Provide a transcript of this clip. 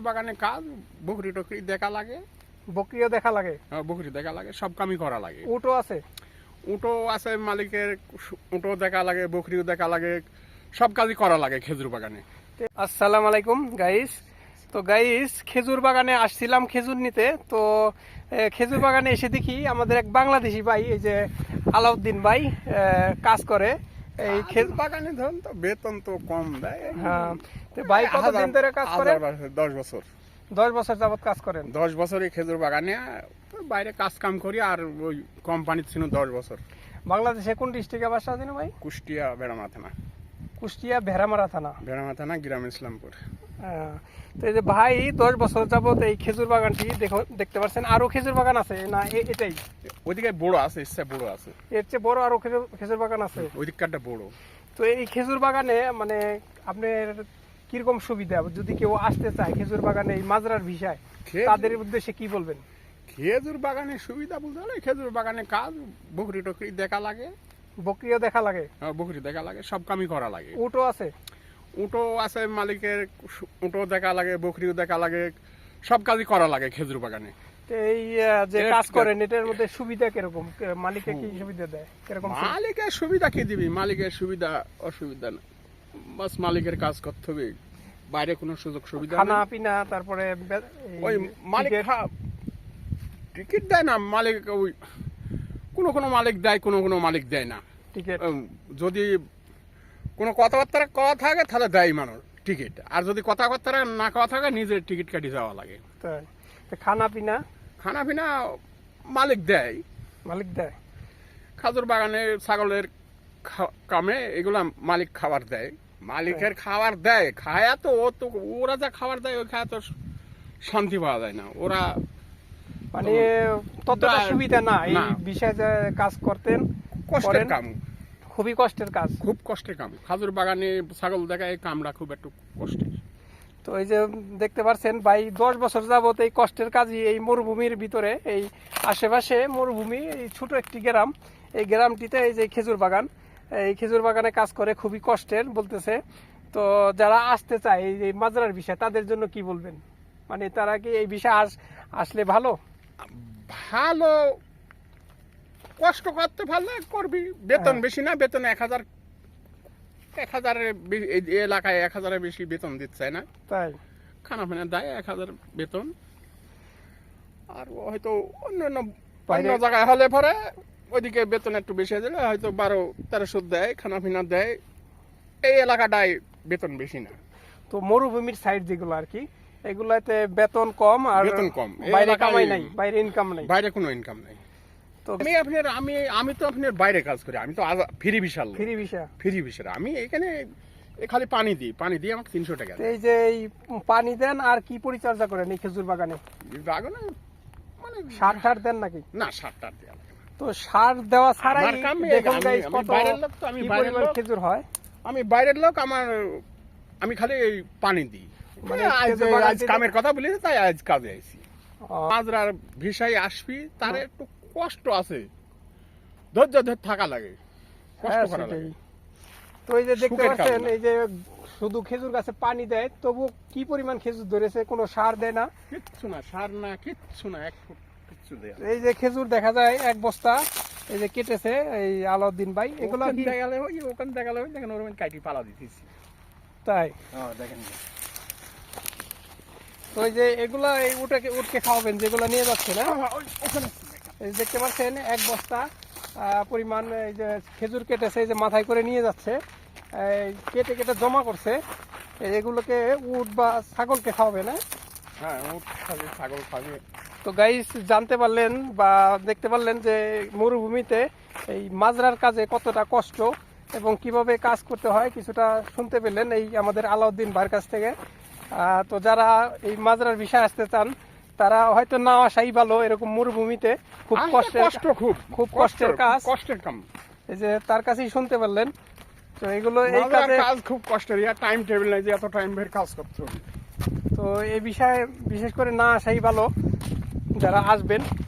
খেজুর বাগানে কাজ, বকরি টকরি দেখা লাগে। বকরিও দেখা লাগে, বকরি দেখা লাগে, সব কামই করা লাগে। উটও আছে, উটো আছে মালিকের, উটো দেখা লাগে, বকরিও দেখা লাগে, সব কাজই করা লাগে খেজুর বাগানে। আসসালামু আলাইকুম গাইস। তো গাইস, খেজুর বাগানে আসছিলাম খেজুর নিতে। তো খেজুর বাগানে এসে দেখি আমাদের এক বাংলাদেশি ভাই, এই যে আলাউদ্দিন ভাই কাজ করে এই খেজুর বাগানে। ধরুন তো বেতন তো কম দেয়। হ্যাঁ, তো ভাই কতদিন ধরে কাজ করে? 10 বছর। 10 বছর যাবত কাজ করেন? 10 বছরই খেজুর বাগানে, বাইরে কাজ কাম করি। আর ওই কোম্পানি ছিল 10 বছর। বাংলাদেশে কোন ডিস্ট্রিক্টে বাসা আছেন ভাই? কুষ্টিয়া বেড়ামা থানা। কুষ্টিয়া ভেড়ামারা থানা। বেড়ামা থানা, গ্রাম ইসলামপুর। তো এই যে ভাই 10 বছর যাবত এই খেজুর বাগানটি দেখতে পাচ্ছেন। আরো খেজুর বাগান আছে না এটাই? ওইদিকে বড় আছে, ইচ্ছা বড় আছে। এর চেয়ে বড় আরো খেজুর বাগান আছে? ওই দিকটা বড়। তো এই খেজুর বাগানে মানে আপনার কিরকম সুবিধা, যদি কেউ আসতে চায় খেজুর বাগানে এই মাজরার বিষয়, তাদের উদ্দেশ্যে কি বলবেন? খেজুর বাগানে সুবিধা বলতে হলে খেজুর বাগানে কাজ, বকরি টকরি দেখা লাগে। বকরিও দেখা লাগে, বকরি দেখা লাগে, সব কামই করা লাগে। উটও আছে, উটো আছে মালিকের, উটো দেখা লাগে, বকরিও দেখা লাগে, সব কাজই করা লাগে খেজুর বাগানে। তো এই যে কাজ করেন এটার মধ্যে সুবিধা কিরকম, মালিকে কি সুবিধা দেয় কিরকম? মালিকের সুবিধা কি দিবি? মালিকের সুবিধা অসুবিধা না, বাস মালিকের কাজ করতে হবে। বাইরে কোনো সুযোগ সুবিধা খানা পিনা, তারপরে ওই মালিক টিকিট দেয় না। মালিক ওই কোনো মালিক দেয়, কোনো মালিক দেয় না টিকিট। যদি কোনো কথাবার্তা কওয়া থাকে তাহলে দেয় মানুষ টিকিট, আর যদি কথাবার্তা না কওয়া থাকে নিজের টিকিট কাটি যাওয়া লাগে। তাই? খানা পিনা? খানা পিনা মালিক দেয়। মালিক দেয়। খাজুর বাগানে ছাগলের কামে এগুলা মালিক খাবার দেয়। মালিকের খাবার দেয়, খায়া তো ওরা যা খাবার দেয় ওই খায়া তো শান্তি পাওয়া যায় না। ওরা মানে ততটা সুবিধা না এই বিষয়ে যে কাজ করতেন। কষ্টের কাম, খুবই কষ্টের কাজ, খুব কষ্টের কাম। খাজুর বাগানে ছাগল দেখায় কামটা খুব একটু কষ্টের। তো এই যে দেখতে পাচ্ছেন ভাই 10 বছর যাবত এই কষ্টের কাজই এই মরুভূমির ভিতরে, এই আশেপাশে মরুভূমি, এই ছোট একটি গ্রাম, এই গ্রামটিতে এই যে খেজুর বাগান, এই খেজুর বাগানে কাজ করে খুবই কষ্টের বলতেছে। তো যারা আসতে চায় এই মাজরার বিষয়, তাদের জন্য কি বলবেন? মানে তারা কি এই বিষয়ে আসলে ভালো? ভালো, কষ্ট করতে পারলে করবি। বেতন বেশি না, বেতন 1000 এলাকায় 1000-এর বেশি বেতন দিচ্ছে না। তাই? খানা ফানা দেয় 1000 বেতন। আর হয়তো অন্য জায়গায় হলে পরে ওইদিকে বেতন একটু বেশি দিলে হয়তো 1200-1300 দেয়, খানা পিনা দেয়। এই এলাকাটায় বেতন বেশি না। তো মরুভূমির সাইড যেগুলো আর কি, এগুলাতে বেতন কম, আর বেতন কম, বাইরে কামাই নাই, বাইরে ইনকাম নাই, বাইরে কোনো ইনকাম নাই। তো আমি তো আপনার বাইরে কাজ করি। আমি তো ফ্রি ভিসা। আমি এখানে খালি পানি দিই আমাকে 300 টাকা। এই যে এই পানি দেন আর কি পরিচর্যা করেন এই খেজুর বাগানে? বাগানে মানে সার দেন নাকি? না, সারটা দেয়া লাগে না। তো সার দেওয়া ছাড়াই দেখুন গাইস কত বাইরের লোক তো, আমি বাইরের লোক, খেজুর হয়। আমি বাইরের লোক, আমি খালি পানি দিই। মানে আজ কামের কথা বলি, তাই আজ কাজে আইছি। মাজরার ভিসায় আসবি, তার একটু কষ্ট আছে, ধৈর্য ধরে থাকা লাগে, কষ্ট করা লাগে। তো এই যে দেখতে পাচ্ছেন, এই যে শুধু খেজুর গাছে পানি দেয়, তবু কি পরিমাণ খেজুর ধরেছে, কোনো সার দেয় না, কিচ্ছু না, সার না, কিচ্ছু না, কিচ্ছু দেয়। এই যে খেজুর দেখা যায় 1 বস্তা এই যে কেটেছে এই আলাউদ্দিন ভাই, এগুলো কি দেখালে ওখানে দেখালে দেখেন ওর কাটি পালা দিতেছি। তাই? দেখেন। তো এই যে এগুলা এই উটকে খাওয়াবেন যেগুলো নিয়ে যাচ্ছে না, এই দেখতে পাচ্ছেন 1 বস্তা পরিমাণ এই যে খেজুর কেটেছে, এই যে মাথায় করে নিয়ে যাচ্ছে, কেটে কেটে জমা করছে। এগুলোকে উট বা ছাগলকে খাওয়াবে না? হ্যাঁ, উট খাবে, ছাগল খাবে। তো গাইস, জানতে পারলেন বা দেখতে পারলেন যে মরুভূমিতে এই মাজরার কাজে কতটা কষ্ট এবং কিভাবে কাজ করতে হয়, কিছুটা শুনতে পেলেন এই আমাদের আলাউদ্দিন ভাইয়ের কাছ থেকে। তো যারা এই মাজরার বিষয়ে আসতে চান, তারা হয়তো না আসাই ভালো। এরকম মরুভূমিতে খুব কষ্টের কাম, এই যে তার কাছেই শুনতে পারলেন। তো এগুলো এই কাজ খুব কষ্টের, টাইম টেবিল নাই যে এত টাইম বের কাজ করতে হবে। তো এই বিষয়ে বিশেষ করে না আসাই ভালো যারা আসবেন।